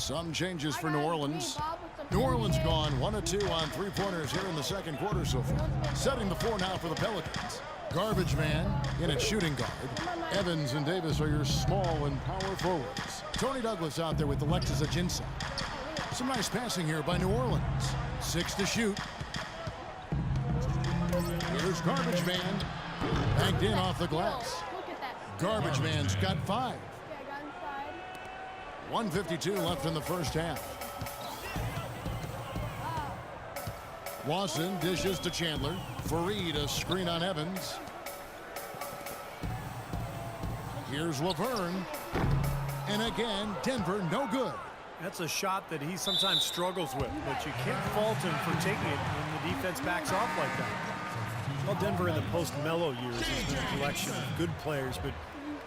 Some changes for New Orleans. New Orleans gone 1 of 2 on three-pointers here in the second quarter so far. Setting the floor now for the Pelicans. Garbage man in at shooting guard. Evans and Davis are your small and power forwards. Tony Douglas out there with Alexis Ajinça. Some nice passing here by New Orleans. 6 to shoot. Here's Garbage Man. Banked in off the glass. Garbage Man's got 5. 1:52 left in the first half. Lawson dishes to Chandler. Fareed a screen on Evans. Here's Laverne. And again, Denver no good. That's a shot that he sometimes struggles with, but you can't fault him for taking it when the defense backs off like that. Well, Denver in the post-Melo years has been a collection of good players, but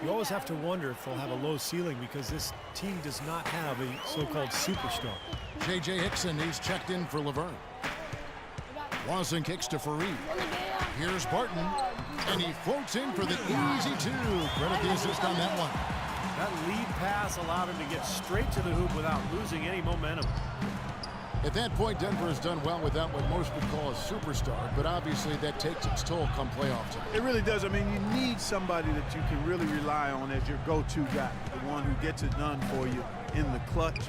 you always have to wonder if they'll have a low ceiling because this team does not have a so-called superstar. J.J. Hickson, he's checked in for Laverne. Lawson kicks to Fareed. Here's Barton, and he floats in for the easy 2. Credit the assist on that one. That lead pass allowed him to get straight to the hoop without losing any momentum. At that point, Denver has done well without what most would call a superstar, but obviously that takes its toll come playoff time. It really does. I mean, you need somebody that you can really rely on as your go-to guy, the one who gets it done for you in the clutch,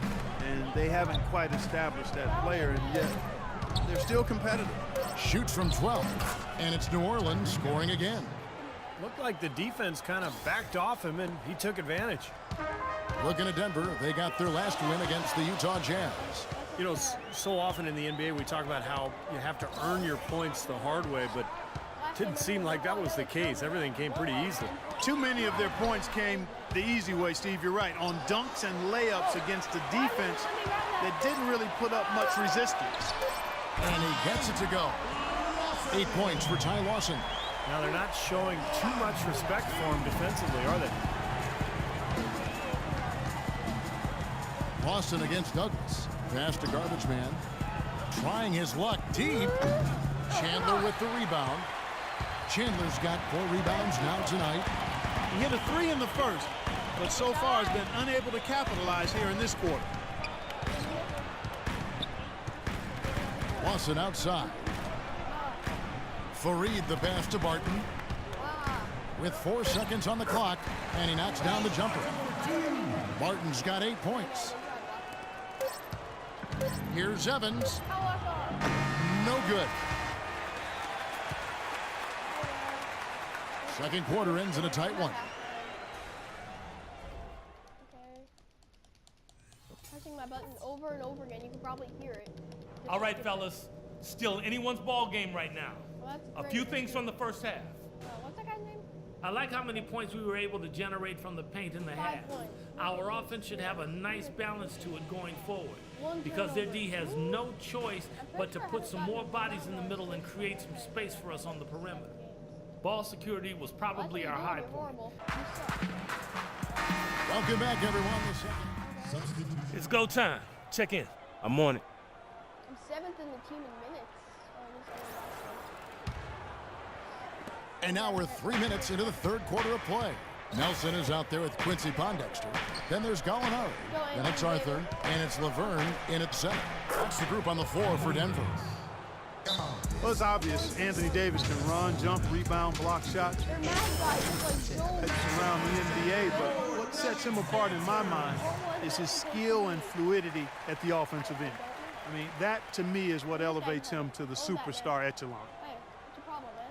and they haven't quite established that player, and yet they're still competitive. Shoots from 12, and it's New Orleans scoring again. Looked like the defense kind of backed off him, and he took advantage. Looking at Denver, they got their last win against the Utah Jazz. You know, so often in the NBA we talk about how you have to earn your points the hard way, but it didn't seem like that was the case. Everything came pretty easily. Too many of their points came the easy way, Steve. You're right. On dunks and layups against a defense that didn't really put up much resistance. And he gets it to go. 8 points for Ty Lawson. Now they're not showing too much respect for him defensively, are they? Lawson against Douglas. Pass to Garbage Man. Trying his luck deep. Chandler with the rebound. Chandler's got 4 rebounds now tonight. He hit a 3 in the first, but so far has been unable to capitalize here in this quarter. Lawson outside. Fareed the pass to Barton. With 4 seconds on the clock, and he knocks down the jumper. Barton's got 8 points. Here's Evans. No good. Second quarter ends in a tight one. Okay. Pressing my button over and over again. You can probably hear it. All right, fellas. Still anyone's ball game right now. Well, A few things from the first half. What's that guy's name? I like how many points we were able to generate from the paint in the 5 half. points. Our offense should have a nice balance to it going forward One because their D turnover. has no choice but to put some more bodies in the middle and create some space for us on the perimeter. Ball security was probably our high point. Horrible. You suck. Welcome back, everyone. It's go time. Check in. I'm on it. I'm 7th in the team in minutes. And now we're 3 minutes into the third quarter of play. Nelson is out there with Quincy Pondexter. Then there's Gallinari. Then it's Arthur. And it's Laverne in at center. That's the group on the floor for Denver. Well, it's obvious. Anthony Davis can run, jump, rebound, block shots. They're mad guys. It's like That's around the NBA, but what sets him apart in my mind is his skill and fluidity at the offensive end. I mean, that to me is what elevates him to the superstar echelon. Hey, what's your problem, man?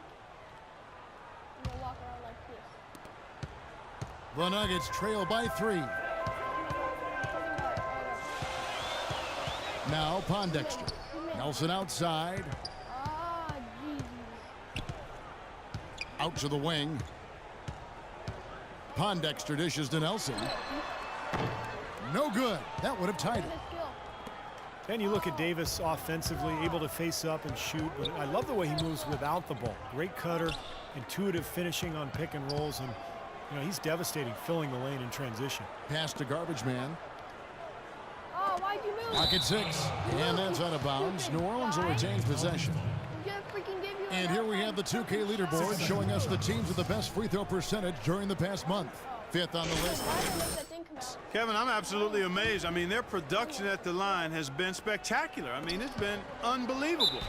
I'm gonna walk around like this. The Nuggets trail by 3. Now Pondexter. Nelson outside. Ah, Jesus. Out to the wing. Pondexter dishes to Nelson. No good. That would have tied it. Then you look at Davis offensively, able to face up and shoot, but I love the way he moves without the ball. Great cutter, intuitive finishing on pick and rolls, and you know, he's devastating filling the lane in transition. Pass to Garbage Man. Oh, why'd you move? Pocket 6. And that's out of bounds. New Orleans will retain possession. And here we have the 2K leaderboard showing us the teams with the best free throw percentage during the past month. 5th on the list. Kevin, I'm absolutely amazed. I mean, their production at the line has been spectacular. I mean, it's been unbelievable.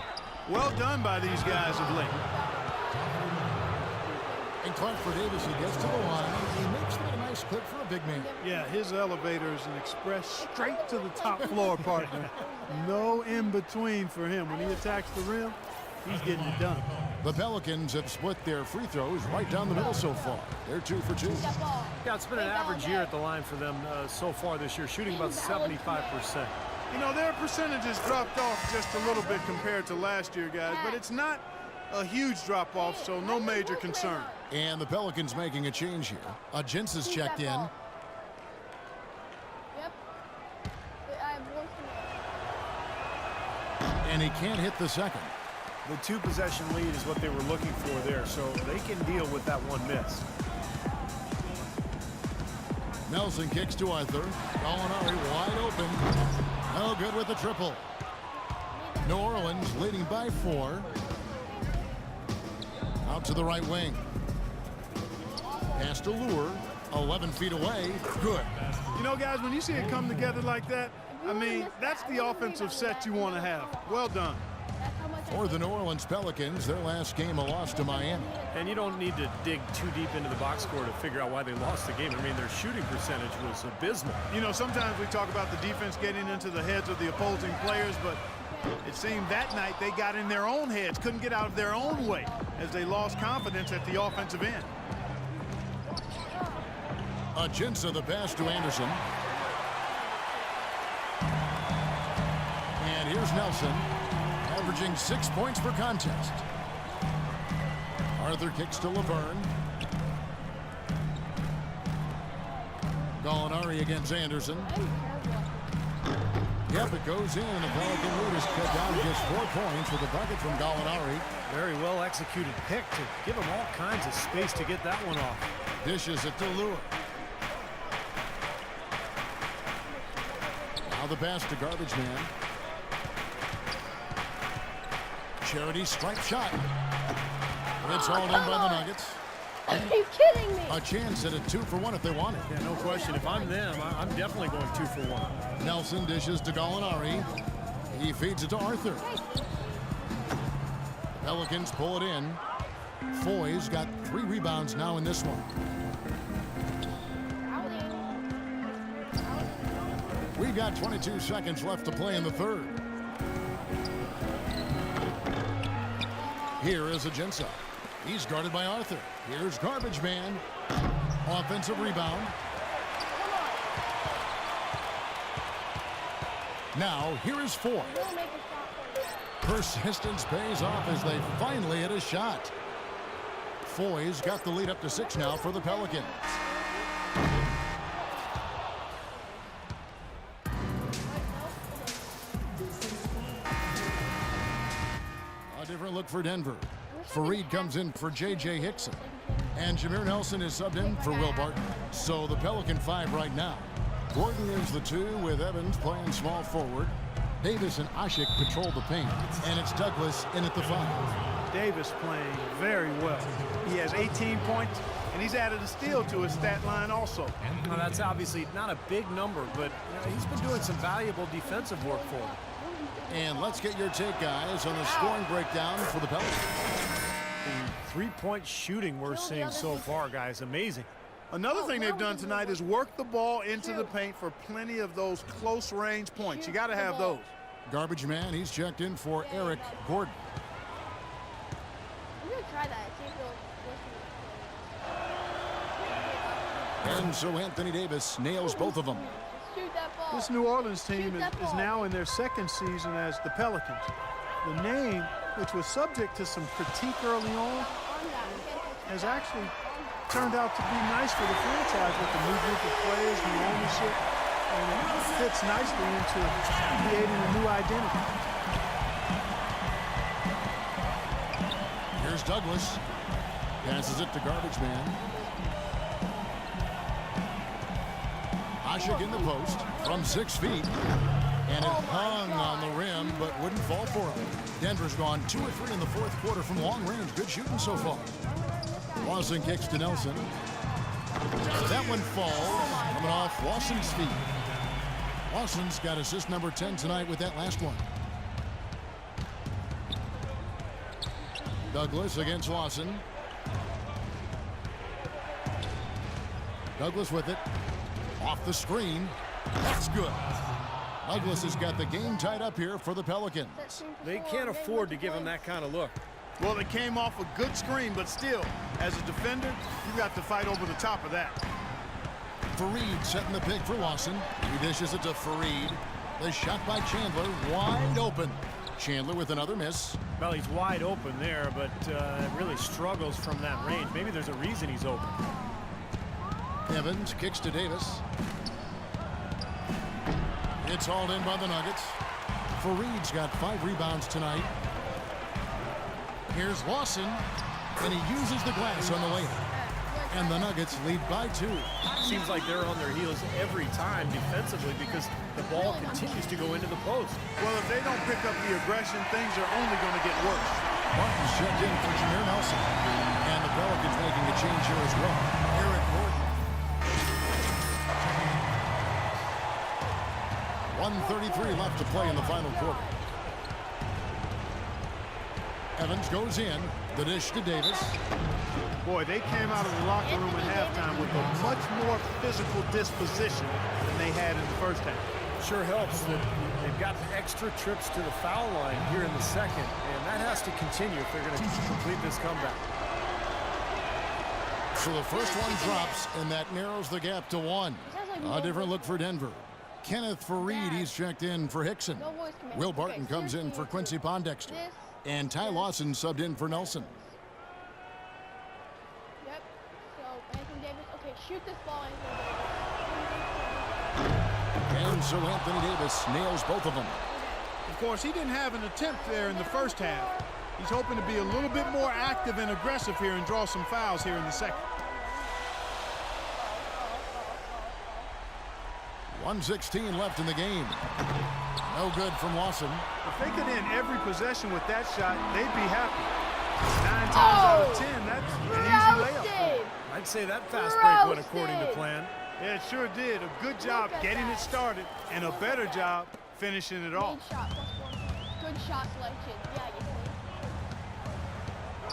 Well done by these guys of late. And Clark for Davis, he gets to the line. He makes it a nice clip for a big man. Yeah, his elevator is an express straight to the top floor, partner. No in-between for him. When he attacks the rim, he's getting it done. The Pelicans have split their free throws right down the middle so far. They're 2 for 2. Yeah, it's been an average year at the line for them so far this year, shooting about 75%. You know, their percentages dropped off just a little bit compared to last year, guys, but it's not a huge drop-off, so no major concern. And the Pelicans making a change here. Gintz is checked in. Yep. I have one to And he can't hit the second. The 2-possession lead is what they were looking for there, so they can deal with that one miss. Nelson kicks to Arthur. Gallinari wide open. No good with the triple. New Orleans leading by 4. Out to the right wing. Pass to Lure. 11 feet away. Good. You know, guys, when you see it come together like that, I mean, that's the offensive set you want to have. Well done. For the New Orleans Pelicans, their last game a loss to Miami. And you don't need to dig too deep into the box score to figure out why they lost the game. I mean, their shooting percentage was abysmal. You know, sometimes we talk about the defense getting into the heads of the opposing players, but it seemed that night they got in their own heads, couldn't get out of their own way as they lost confidence at the offensive end. Gintz the pass to Anderson. And here's Nelson, averaging 6 points per contest. Arthur kicks to Laverne. Gallinari against Anderson. Yep, it goes in, and the Pelican lead is cut down to just 4 points with a bucket from Gallinari. Very well executed pick to give him all kinds of space to get that one off. Dishes it to Lure. Now the pass to Garbage Man. Charity stripe shot. It's hauled in by the Nuggets. Are you kidding me? A chance at a 2 for 1 if they want it. Yeah, no question. If I'm them, I'm definitely going 2 for 1. Nelson dishes to Gallinari. He feeds it to Arthur. Pelicans pull it in. Foy's got 3 rebounds now in this one. We've got 22 seconds left to play in the third. Here is Gintz. He's guarded by Arthur. Here's Garbage Man. Offensive rebound. Now, here is Foy. Persistence pays off as they finally hit a shot. Foy's got the lead up to 6 now for the Pelicans. A different look for Denver. Fareed comes in for J.J. Hickson. And Jameer Nelson is subbed in for Will Barton. So the Pelican 5 right now. Gordon is the 2 with Evans playing small forward. Davis and Ashik control the paint. And it's Douglas in at the 5. Davis playing very well. He has 18 points, and he's added a steal to his stat line also. Now, that's obviously not a big number, but he's been doing some valuable defensive work for him. And let's get your take, guys, on the scoring breakdown for the Pelicans. The 3-point shooting we're seeing so far, guys, amazing. Another thing they've done tonight is work the ball into the paint for plenty of those close-range points. You got to have those. Garbage Man, he's checked in for Eric Gordon. I'm going to try that. See if it'll And so Anthony Davis nails both of them. shoot that ball. This New Orleans team is now in their second season as the Pelicans. The name, which was subject to some critique early on, has actually turned out to be nice for the franchise with the new group of players, new ownership, and it fits nicely into creating a new identity. Here's Douglas. Passes it to Garbage Man. Ashik in the post from 6 feet. And it hung on the rim, but wouldn't fall for him. Denver's gone 2 or 3 in the fourth quarter from long range. Good shooting so far. Lawson kicks to Nelson. That one falls. coming off Lawson's feet. Lawson's got assist number 10 tonight with that last one. Douglas against Lawson. Douglas with it. Off the screen. That's good. Douglas has got the game tied up here for the Pelicans. They can't afford to give him that kind of look. Well, it came off a good screen, but still, as a defender, you got to fight over the top of that. Fareed setting the pick for Lawson. He dishes it to Fareed. The shot by Chandler, wide open. Chandler with another miss. Well, he's wide open there, but really struggles from that range. Maybe there's a reason he's open. Evans kicks to Davis. It's hauled in by the Nuggets. Fareed's got 5 rebounds tonight. Here's Lawson, and he uses the glass on the layup. And the Nuggets lead by 2. Seems like they're on their heels every time defensively because the ball continues to go into the post. Well, if they don't pick up the aggression, things are only going to get worse. Martin's checked in for Jameer Nelson. And the Pelicans making a change here as well. Eric Gordon. 1:33 left to play in the final quarter. Evans goes in. The dish to Davis. Boy, they came out of the locker room at halftime with a much more physical disposition than they had in the first half. Sure helps that they've got extra trips to the foul line here in the second, and that has to continue if they're going to complete this comeback. So the first one drops, and that narrows the gap to 1. A different look for Denver. Kenneth Fareed, he's checked in for Hickson. Will Barton comes in for Quincy Pondexter. And Ty Lawson subbed in for Nelson. Yep. So Anthony Davis. Okay, shoot this ball, Anthony Davis. And so Anthony Davis nails both of them. Of course, he didn't have an attempt there in the first half. He's hoping to be a little bit more active and aggressive here and draw some fouls here in the second. 1:16 left in the game. No good from Lawson. If they could end every possession with that shot, they'd be happy. 9 times out of 10, that's an easy layup. I'd say that fast break went according to plan. Yeah, it sure did. A good job getting it started and a better job finishing it off. Good shot, +1 point. Good shot selection. Yeah, you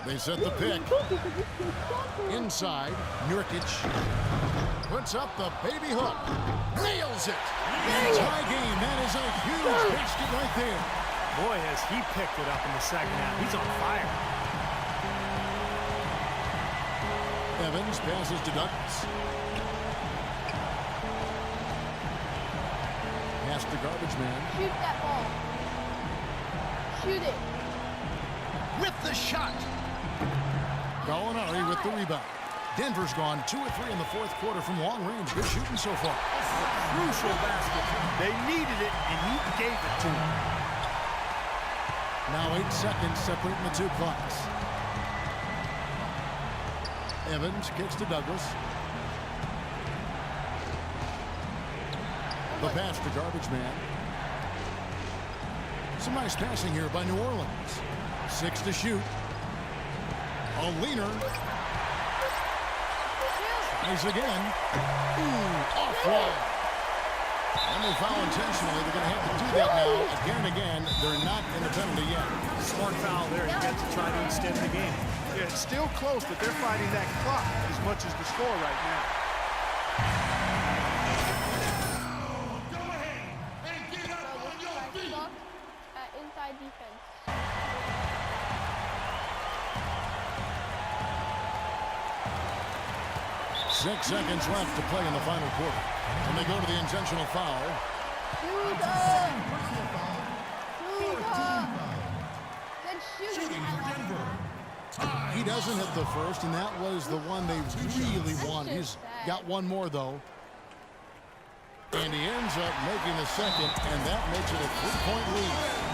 They set the pick. Inside, Nurkic puts up the baby hook. Nails it. Tie game. That is a huge basket right there. Boy, has he picked it up in the second half. He's on fire. Evans passes to Douglas. Pass to garbage man. Shoot that ball. Shoot it. With the shot. Gallinari with the rebound. Denver's gone 2 of 3 in the fourth quarter from long range. Good shooting so far. Crucial basket. They needed it, and he gave it to them. Now 8 seconds separating the 2 clocks. Evans kicks to Douglas. The pass to garbage man. Some nice passing here by New Orleans. 6 to shoot. A leaner. Nice again. Ooh, offline. And they foul intentionally. They're going to have to do that now again and again. They're not in the penalty yet. Smart foul there. You got to try to extend the game. Yeah, it's still close, but they're fighting that clock as much as the score right now. Inside defense. 6 seconds left to play in the final quarter. And they go to the intentional foul. He doesn't hit the first, and that was the one they really wanted. He's got one more, though. And he ends up making the second, and that makes it a 3-point lead.